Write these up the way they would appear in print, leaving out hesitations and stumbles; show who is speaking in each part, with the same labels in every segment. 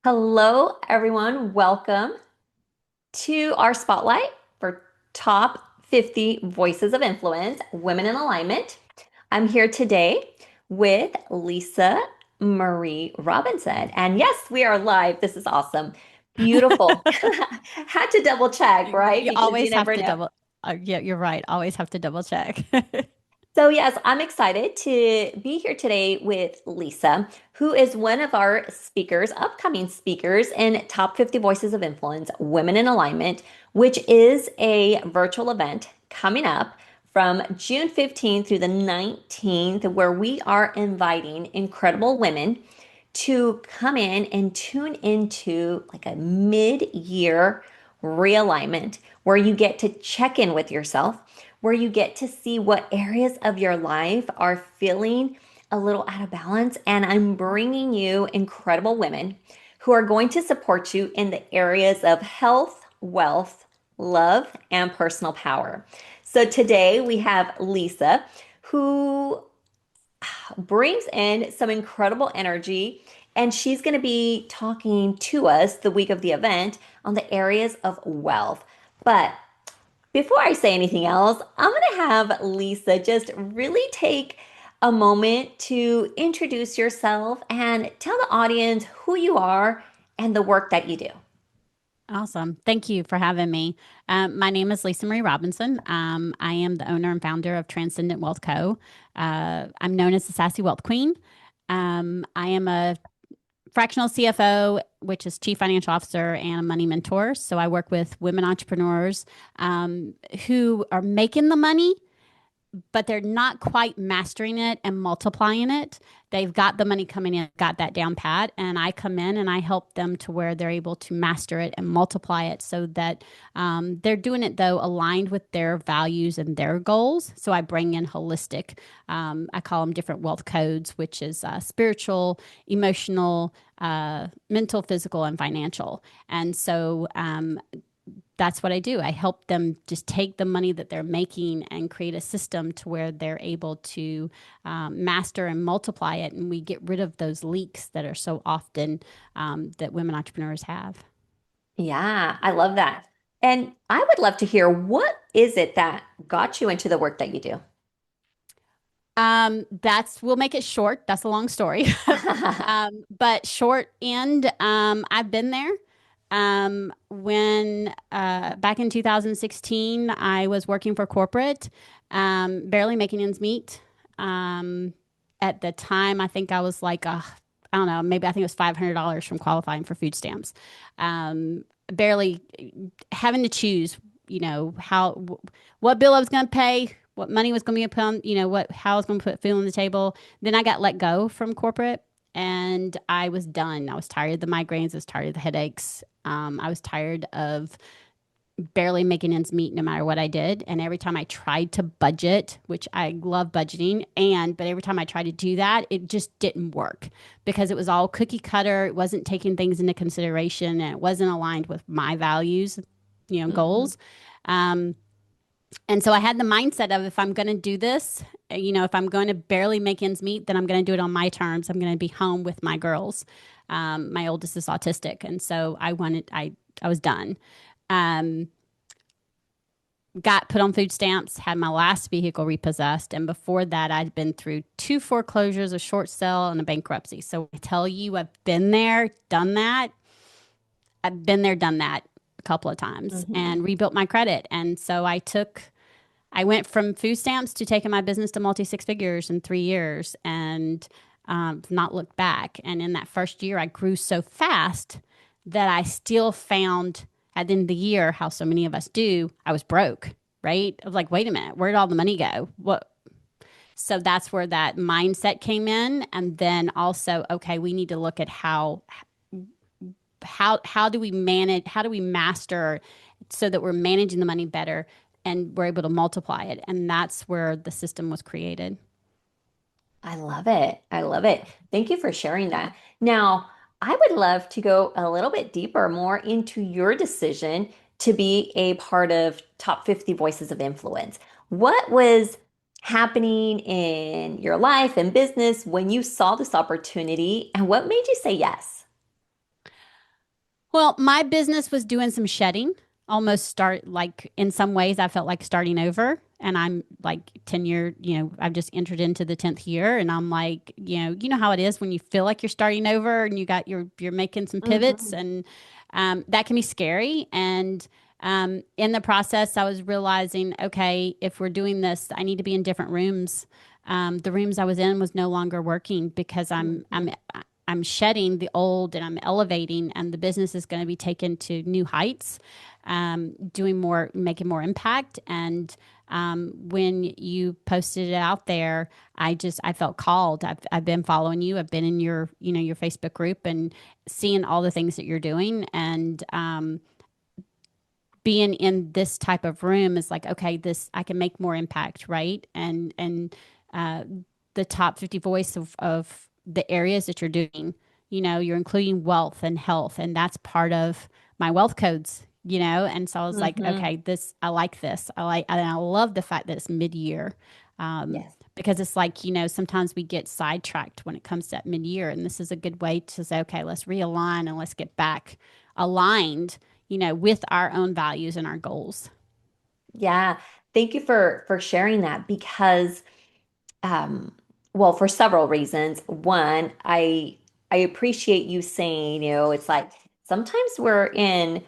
Speaker 1: Hello, everyone. Welcome to our spotlight for top 50 voices of influence, women in alignment. I'm here today with Lisa Marie Robinson. And yes, we are live. This is awesome. Beautiful. Had to double check, right?
Speaker 2: You
Speaker 1: Because you
Speaker 2: always have
Speaker 1: never
Speaker 2: to
Speaker 1: know.
Speaker 2: yeah, you're right. Always have to double check.
Speaker 1: So, yes, I'm excited to be here today with Lisa, who is one of our speakers, upcoming speakers in Top 50 Voices of Influence, Women in Alignment, which is a virtual event coming up from June 15th through the 19th, where we are inviting incredible women to come in and tune into like a mid-year realignment where you get to check in with yourself, where you get to see what areas of your life are feeling a little out of balance. And I'm bringing you incredible women who are going to support you in the areas of health, wealth, love, and personal power. So today we have Lisa, who brings in some incredible energy. And she's going to be talking to us the week of the event on the areas of wealth. But before I say anything else, I'm going to have Lisa just really take a moment to introduce yourself and tell the audience who you are and the work that you do.
Speaker 2: Awesome. Thank you for having me. My name is Lisa Marie Robinson. I am the owner and founder of Transcendent Wealth Co. I'm known as the Sassy Wealth Queen. I am a fractional CFO, which is Chief Financial Officer, and a money mentor. So I work with women entrepreneurs who are making the money but they're not quite mastering it and multiplying it. They've got the money coming in, got that down pat, and I come in and I help them to where they're able to master it and multiply it so that they're doing it though aligned with their values and their goals. So I bring in holistic, I call them different wealth codes, which is spiritual, emotional, mental, physical, and financial. And so that's what I do. I help them just take the money that they're making and create a system to where they're able to master and multiply it. And we get rid of those leaks that are so often that women entrepreneurs have.
Speaker 1: Yeah, I love that. And I would love to hear what is it that got you into the work that you do?
Speaker 2: We'll make it short. That's a long story. But short end, I've been there. When back in 2016, I was working for corporate, barely making ends meet. Um, at the time, I think I was like, I don't know, maybe I think it was $500 from qualifying for food stamps. Barely having to choose, what bill I was going to pay, what money was going to be upon, how I was going to put food on the table. Then I got let go from corporate and I was done. I was tired of the migraines. I was tired of the headaches. I was tired of barely making ends meet no matter what I did. And every time I tried to budget, which I love budgeting, but every time I tried to do that, it just didn't work because it was all cookie cutter. It wasn't taking things into consideration and it wasn't aligned with my values,
Speaker 1: Mhm.
Speaker 2: goals. Um, and so I had the mindset of if I'm going to do this, if I'm going to barely make ends meet, then I'm going to do it on my terms. I'm going to be home with my girls. My oldest is autistic, and so I was done. Um, got put on food stamps, had my last vehicle repossessed, and before that, I'd been through two foreclosures, a short sale, and a bankruptcy. So I tell you, I've been there, done that. I've been there, done that a couple of times,
Speaker 1: Mhm.
Speaker 2: and rebuilt my credit. And so I went from food stamps to taking my business to multi six figures in 3 years and not looked back. And in that first year, I grew so fast that I still found at the end of the year, how so many of us do, I was broke, right? I was like, wait a minute, where did all the money go? What? So that's where that mindset came in. And then also, okay, we need to look at how do we manage, how do we master so that we're managing the money better and we're able to multiply it. And that's where the system was created.
Speaker 1: I love it. I love it. Thank you for sharing that. Now, I would love to go a little bit deeper, more into your decision to be a part of Top 50 Voices of Influence. What was happening in your life and business when you saw this opportunity, and what made you say yes?
Speaker 2: Well, my business was doing some shedding, almost start like in some ways I felt like starting over. And I'm like 10 year, I've just entered into the 10th year and I'm like, you know how it is when you feel like you're starting over and you're making some pivots
Speaker 1: Hmm.
Speaker 2: and that can be scary. And in the process, I was realizing, okay, if we're doing this, I need to be in different rooms. The rooms I was in was no longer working because I'm shedding the old and I'm elevating, and the business is going to be taken to new heights, doing more, making more impact. And when you posted it out there, I felt called. I've been following you. I've been in your Facebook group and seeing all the things that you're doing, and being in this type of room is like, okay, this I can make more impact, right? And uh, the top 50 voice of the areas that you're doing, you're including wealth and health, and that's part of my wealth codes, and so I was like,
Speaker 1: Hmm.
Speaker 2: okay, this I like this. And I love the fact that it's mid-year.
Speaker 1: Yes.
Speaker 2: Because it's like, sometimes we get sidetracked when it comes to that mid-year, and this is a good way to say, okay, let's realign and let's get back aligned, with our own values and our goals.
Speaker 1: Yeah. Thank you for sharing that because um well, for several reasons. One, I appreciate you saying, it's like sometimes we're in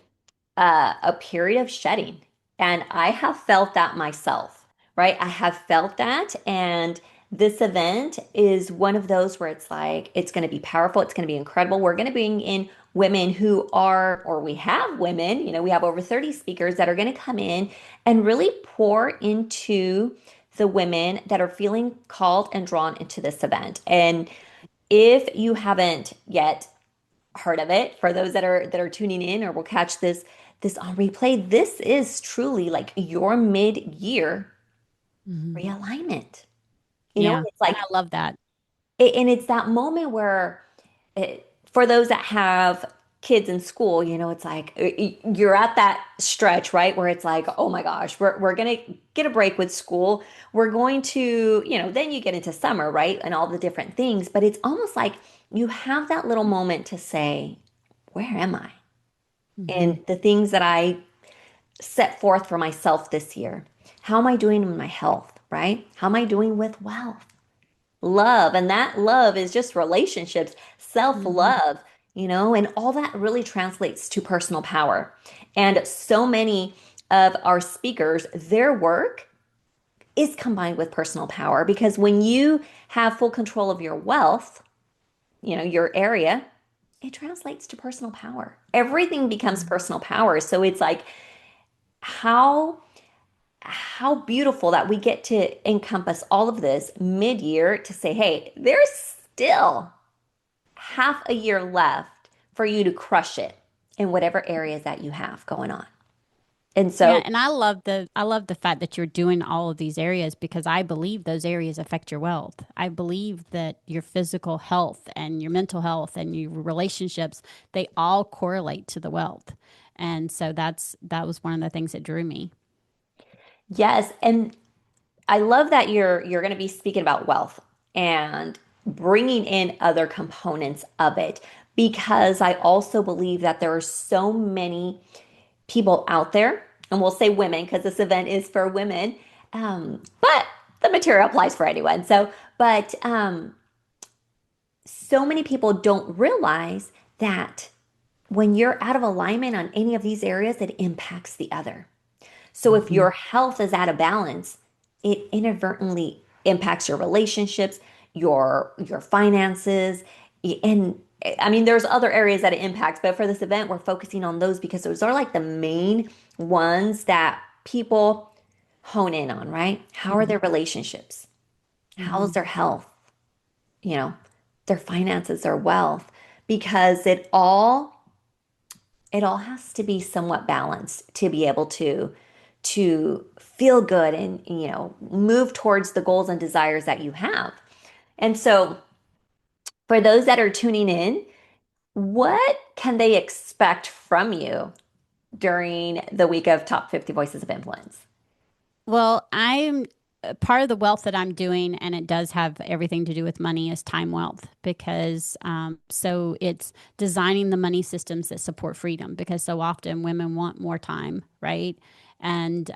Speaker 1: a period of shedding. And I have felt that myself, right? I have felt that. And this event is one of those where it's like, it's going to be powerful. It's going to be incredible. We're going to bring in women who are, or we have women, we have over 30 speakers that are going to come in and really pour into the women that are feeling called and drawn into this event. And if you haven't yet heard of it, for those that are tuning in or will catch this on replay, this is truly like your mid-year
Speaker 2: Mhm.
Speaker 1: realignment.
Speaker 2: Yeah.
Speaker 1: It's
Speaker 2: And
Speaker 1: like
Speaker 2: I love that.
Speaker 1: and it's that moment where for those that have kids in school, it's like you're at that stretch, right? Where it's like, oh my gosh, we're gonna get a break with school. We're going to, then you get into summer, right? And all the different things. But it's almost like you have that little moment to say, where am I?
Speaker 2: Hmm.
Speaker 1: And the things that I set forth for myself this year. How am I doing with my health, right? How am I doing with wealth? Love. And that love is just relationships,
Speaker 2: Hmm.
Speaker 1: self-love, and all that really translates to personal power. And so many of our speakers, their work is combined with personal power because when you have full control of your wealth, your area, it translates to personal power. Everything becomes personal power. So it's like how beautiful that we get to encompass all of this mid-year to say, hey, there's still half a year left for you to crush it in whatever areas that you have going on. And
Speaker 2: Yeah,
Speaker 1: so,
Speaker 2: and I love the fact that you're doing all of these areas because I believe those areas affect your wealth. I believe that your physical health and your mental health and your relationships, they all correlate to the wealth. And so that was one of the things that drew me.
Speaker 1: yes, and I love that you're going to be speaking about wealth and bringing in other components of it because I also believe that there are so many people out there, and we'll say women because this event is for women, but the material applies for anyone. So, but so many people don't realize that when you're out of alignment on any of these areas, it impacts the other. So if
Speaker 2: Hmm.
Speaker 1: your health is out of balance, it inadvertently impacts your relationships, your finances, and I mean there's other areas that it impacts, but for this event we're focusing on those because those are like the main ones that people hone in on, right? How are
Speaker 2: Hmm.
Speaker 1: their relationships?
Speaker 2: Hmm.
Speaker 1: How's their health? You know, their finances, their wealth, because it all has to be somewhat balanced to be able to feel good and move towards the goals and desires that you have. And so for those that are tuning in, what can they expect from you during the week of Top 50 Voices of Influence?
Speaker 2: Well, part of the wealth that I'm doing, and it does have everything to do with money, is time wealth because so it's designing the money systems that support freedom because so often women want more time, right? And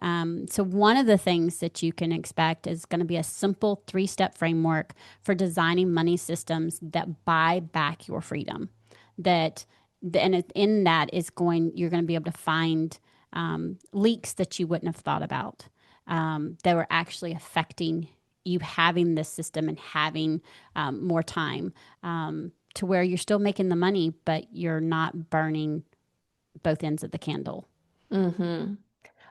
Speaker 2: so one of the things that you can expect is going to be a simple three-step framework for designing money systems that buy back your freedom. That and in that is going you're going to be able to find leaks that you wouldn't have thought about that were actually affecting you having this system and having more time to where you're still making the money, but you're not burning both ends of the candle.
Speaker 1: Hmm.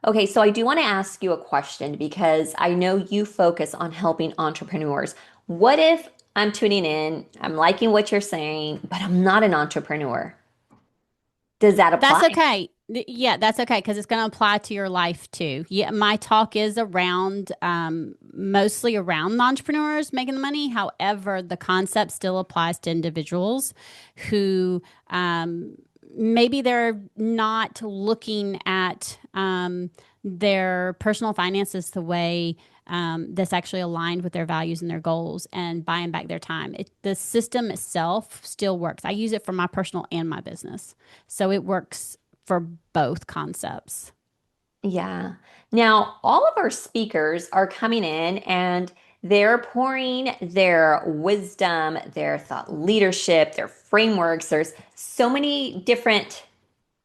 Speaker 1: Okay, so I do want to ask you a question because I know you focus on helping entrepreneurs. What if I'm tuning in, I'm liking what you're saying, but I'm not an entrepreneur? Does that apply?
Speaker 2: That's okay. Yeah, that's okay because it's going to apply to your life too. Yeah, my talk is around mostly around the entrepreneurs making the money. However, the concept still applies to individuals who maybe they're not looking at their personal finances the way that's actually aligned with their values and their goals and buying back their time. The system itself still works. I use it for my personal and my business. So it works for both concepts.
Speaker 1: Yeah. Now, all of our speakers are coming in and they're pouring their wisdom, their thought leadership, their frameworks. There's so many different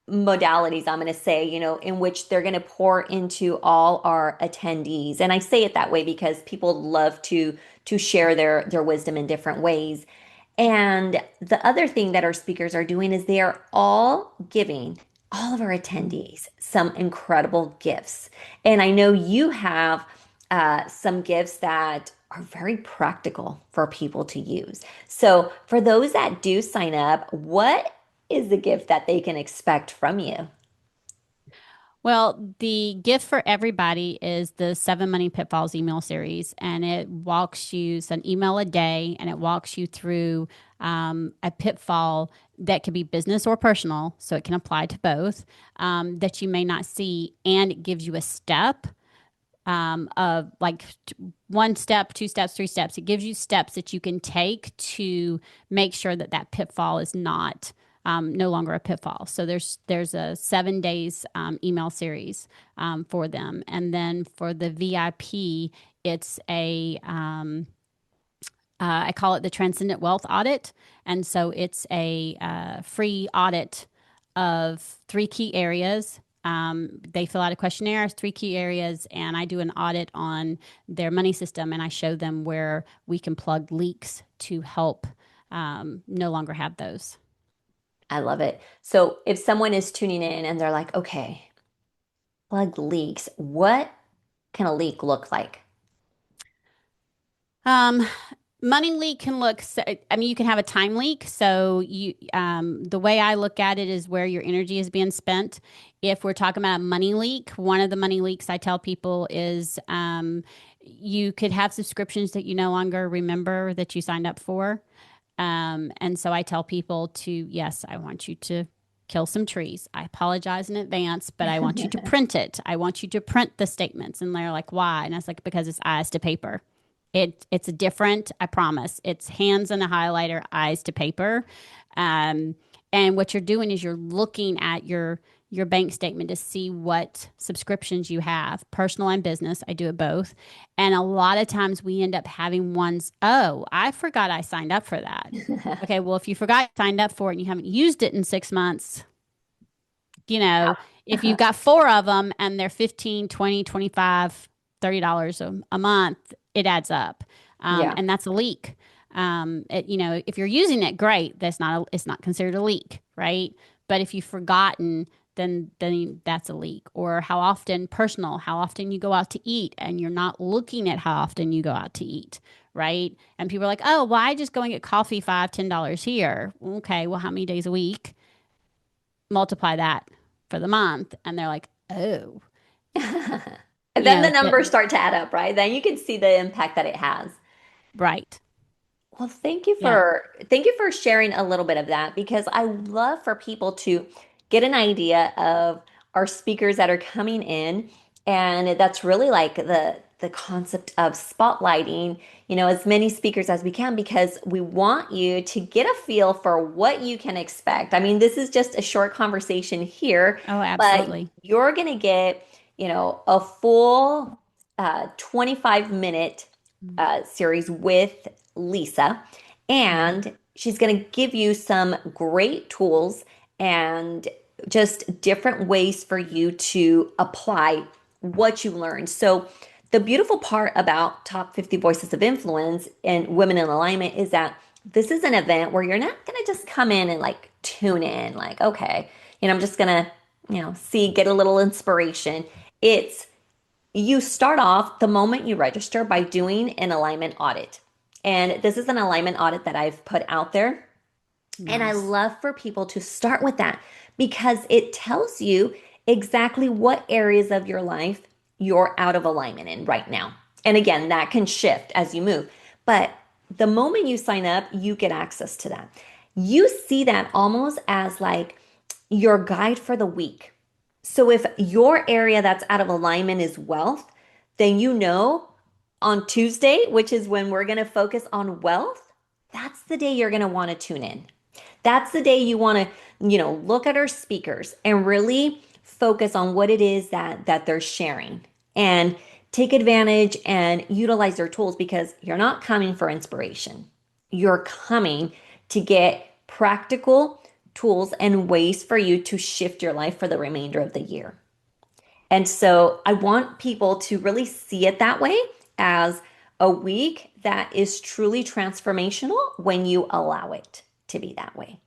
Speaker 1: modalities, I'm going to say, in which they're going to pour into all our attendees. And I say it that way because people love to share their wisdom in different ways. And the other thing that our speakers are doing is they are all giving all of our attendees some incredible gifts. And I know you have some gifts that are very practical for people to use. So, for those that do sign up, what is the gift that they can expect from you?
Speaker 2: Well, the gift for everybody is the Seven Money Pitfalls email series, and it walks you, it's an email a day, and it walks you through a pitfall that could be business or personal, so it can apply to both, that you may not see, and it gives you a step of like one step, two steps, three steps. It gives you steps that you can take to make sure that that pitfall is not no longer a pitfall. So there's a 7 days email series for them, and then for the VIP, it's a I call it the Transcendent Wealth Audit, and so it's a free audit of three key areas. They fill out a questionnaire, three key areas, and I do an audit on their money system, and I show them where we can plug leaks to help no longer have those.
Speaker 1: I love it. So, if someone is tuning in and they're like, okay, plug leaks, what can a leak look like?
Speaker 2: Um, Money leak can look, I mean, you can have a time leak. So the way I look at it is where your energy is being spent. If we're talking about a money leak, one of the money leaks I tell people is you could have subscriptions that you no longer remember that you signed up for. And so I tell people to, yes, I want you to kill some trees. I apologize in advance, but I want you to print it. I want you to print the statements. And they're like, why? And I was like, because it's eyes to paper. It's a different, I promise. It's hands and a highlighter, eyes to paper. Um, and what you're doing is you're looking at your bank statement to see what subscriptions you have, personal and business. I do it both. And a lot of times we end up having ones, oh, I forgot I signed up for that. Okay, well, if you forgot you signed up for it and you haven't used it in 6 months, you know, if you've got four of them and they're 15, 20, 25, $30 a month, it adds up.
Speaker 1: Yeah.
Speaker 2: And that's a leak. If you're using it, great. It's not considered a leak, right? But if you've forgotten, then that's a leak. Or how often you go out to eat and you're not looking at how often you go out to eat, right? And people are like, oh, well, I just go and get coffee, $5, $10 here. Okay, well, how many days a week? Multiply that for the month, and they're like, oh,
Speaker 1: And then the
Speaker 2: that
Speaker 1: numbers start to add up, right? Then you can see the impact that it has.
Speaker 2: right.
Speaker 1: Well,
Speaker 2: Yeah.
Speaker 1: thank you for sharing a little bit of that because I love for people to get an idea of our speakers that are coming in, and that's really like the concept of spotlighting, as many speakers as we can because we want you to get a feel for what you can expect. I mean, this is just a short conversation here,
Speaker 2: Oh,
Speaker 1: but
Speaker 2: absolutely.
Speaker 1: you're going to get, a full 25-minute series with Lisa,
Speaker 2: Mm-hmm.
Speaker 1: and she's going to give you some great tools and just different ways for you to apply what you learned. So, the beautiful part about Top 50 Voices of Influence and Women in Alignment is that this is an event where you're not going to just come in and like tune in, like, okay, I'm just going to, see, get a little inspiration. It's you start off the moment you register by doing an alignment audit. And this is an alignment audit that I've put out there. And I
Speaker 2: Nice.
Speaker 1: love for people to start with that because it tells you exactly what areas of your life you're out of alignment in right now. And again, that can shift as you move. But the moment you sign up, you get access to that. You see that almost as like your guide for the week. So if your area that's out of alignment is wealth, then on Tuesday, which is when we're going to focus on wealth, that's the day you're going to want to tune in. That's the day you want to, look at our speakers and really focus on what it is that they're sharing and take advantage and utilize their tools because you're not coming for inspiration. You're coming to get practical tools and ways for you to shift your life for the remainder of the year. And so I want people to really see it that way as a week that is truly transformational when you allow it to be that way.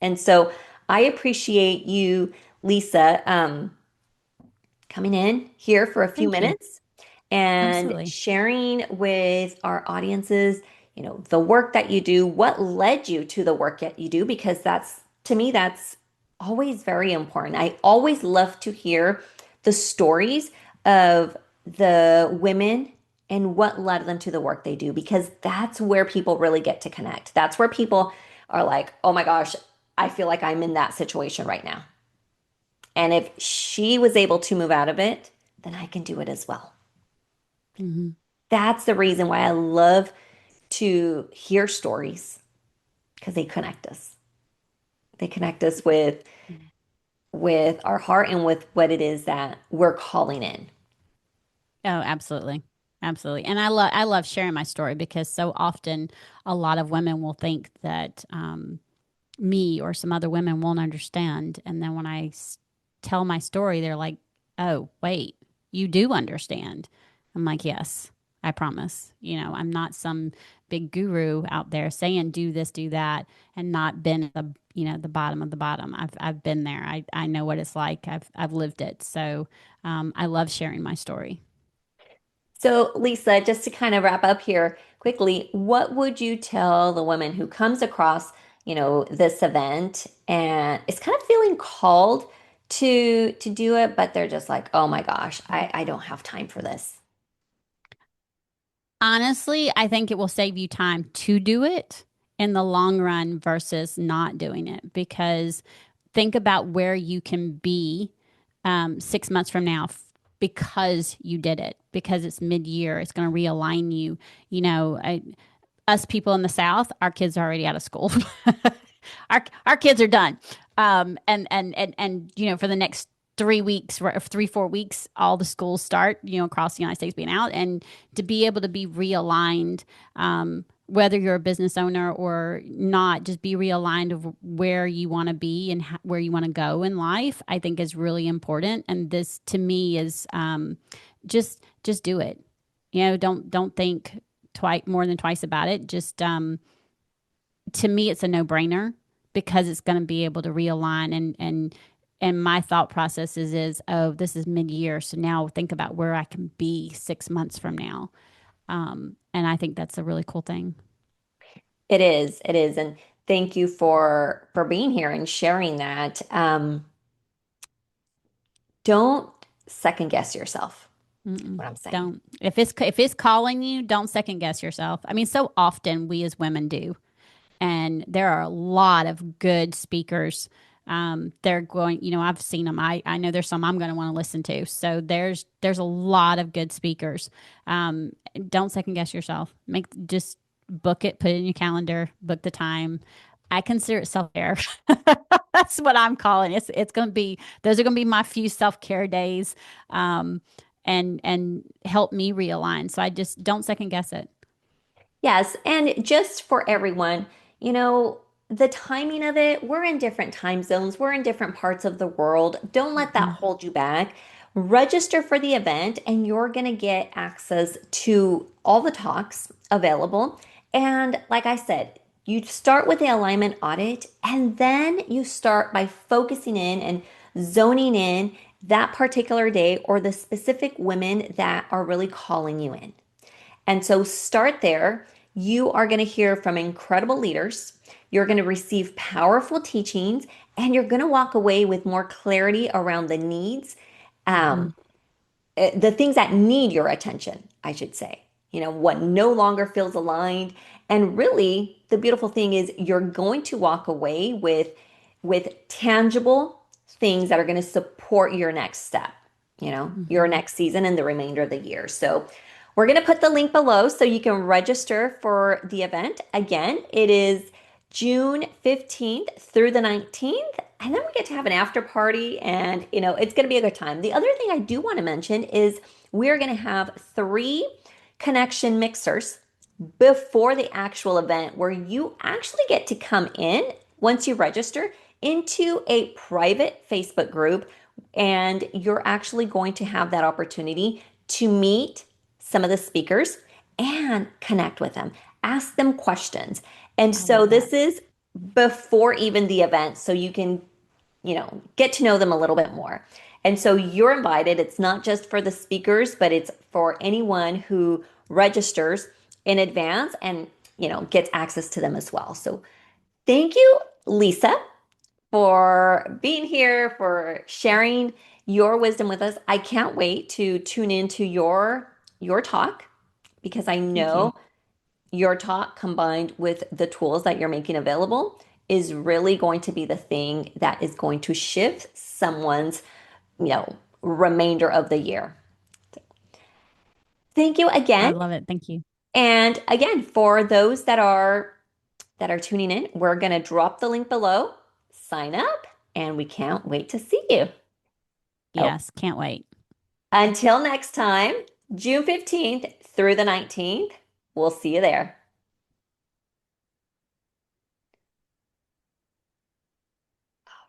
Speaker 1: And so I appreciate you, Lisa, coming in here for a few
Speaker 2: Thank you.
Speaker 1: minutes and
Speaker 2: Absolutely.
Speaker 1: sharing with our audiences, the work that you do, what led you to the work that you do, because to me, that's always very important. I always love to hear the stories of the women and what led them to the work they do, because that's where people really get to connect. That's where people are like, oh my gosh, I feel like I'm in that situation right now. And if she was able to move out of it, then I can do it as well.
Speaker 2: Hmm.
Speaker 1: That's the reason why I love to hear stories because they connect us. They connect us with our heart and with what it is that we're calling in.
Speaker 2: Oh, absolutely. Absolutely. And I love sharing my story because so often a lot of women will think that me or some other women won't understand. And then when tell my story, they're like, oh, wait, you do understand. I'm like, yes, I promise. I'm not some big guru out there saying do this, do that, and not been at the bottom of the bottom. I've been there. I know what it's like. I've lived it. So I love sharing my story.
Speaker 1: So, Lisa, just to kind of wrap up here quickly, what would you tell the woman who comes across, this event and is kind of feeling called to do it, but they're just like, oh my gosh, I don't have time for this.
Speaker 2: Honestly, I think it will save you time to do it in the long run versus not doing it because think about where you can be 6 months from now because you did it, because it's mid year, it's going to realign you. Us people in the South, our kids are already out of school. Our kids are done. And for the next 3 weeks, 3, 4 weeks, all the schools start, across the United States being out. And to be able to be realigned, whether you're a business owner or not, just be realigned of where you want to be and where you want to go in life, I think is really important. And this to me is just do it. Don't think twice more than twice about it. Just to me, it's a no brainer because it's going to be able to realign and my thought process is oh, this is mid year, so now think about where I can be 6 months from now. And I think that's a really cool thing.
Speaker 1: It is, and thank you for being here and sharing that. Don't second guess yourself.
Speaker 2: Mm-mm.
Speaker 1: What I'm saying.
Speaker 2: Don't if it's calling you, don't second guess yourself. I mean, so often we as women do, and there are a lot of good speakers They're going, I've seen them. I know there's some I'm going to want to listen to. So there's a lot of good speakers. Um, don't second guess yourself. Just book it, put it in your calendar, book the time. I consider it self care. That's what I'm calling. It's going to be those are going to be my few self care days, um, and help me realign. So I just don't second guess it.
Speaker 1: Yes, and just for everyone, you know, the timing of it, we're in different time zones, we're in different parts of the world. Don't let that
Speaker 2: Mhm.
Speaker 1: hold you back. Register for the event, and you're going to get access to all the talks available. And like I said, you start with the alignment audit, and then you start by focusing in and zoning in that particular day or the specific women that are really calling you in. And so start there. You are going to hear from incredible leaders. You're going to receive powerful teachings, and you're going to walk away with more clarity around the needs,
Speaker 2: Mhm.
Speaker 1: um, the things that need your attention, I should say. What no longer feels aligned. And really, the beautiful thing is you're going to walk away with tangible things that are going to support your next step, your
Speaker 2: Mhm.
Speaker 1: next season and the remainder of the year. So we're going to put the link below so you can register for the event. Again, it is June 15th through the 19th. And then we get to have an after party, and it's going to be a good time. The other thing I do want to mention is we're going to have three connection mixers before the actual event where you actually get to come in once you register into a private Facebook group, and you're actually going to have that opportunity to meet some of the speakers and connect with them, ask them questions. And
Speaker 2: I
Speaker 1: so
Speaker 2: love that.
Speaker 1: this is before even the event, so you can get to know them a little bit more. And so you're invited. It's not just for the speakers, but it's for anyone who registers in advance and, gets access to them as well. So thank you, Lisa, for being here, for sharing your wisdom with us. I can't wait to tune into your talk because I
Speaker 2: Thank you.
Speaker 1: know your talk combined with the tools that you're making available is really going to be the thing that is going to shift someone's, remainder of the year. Thank you
Speaker 2: I
Speaker 1: again.
Speaker 2: love it. Thank you.
Speaker 1: And again, for those that are tuning in, we're going to drop the link below. Sign up, and we can't wait to see you. Oh,
Speaker 2: Yes, can't wait.
Speaker 1: until next time, June 15th through the 19th, we'll see you there.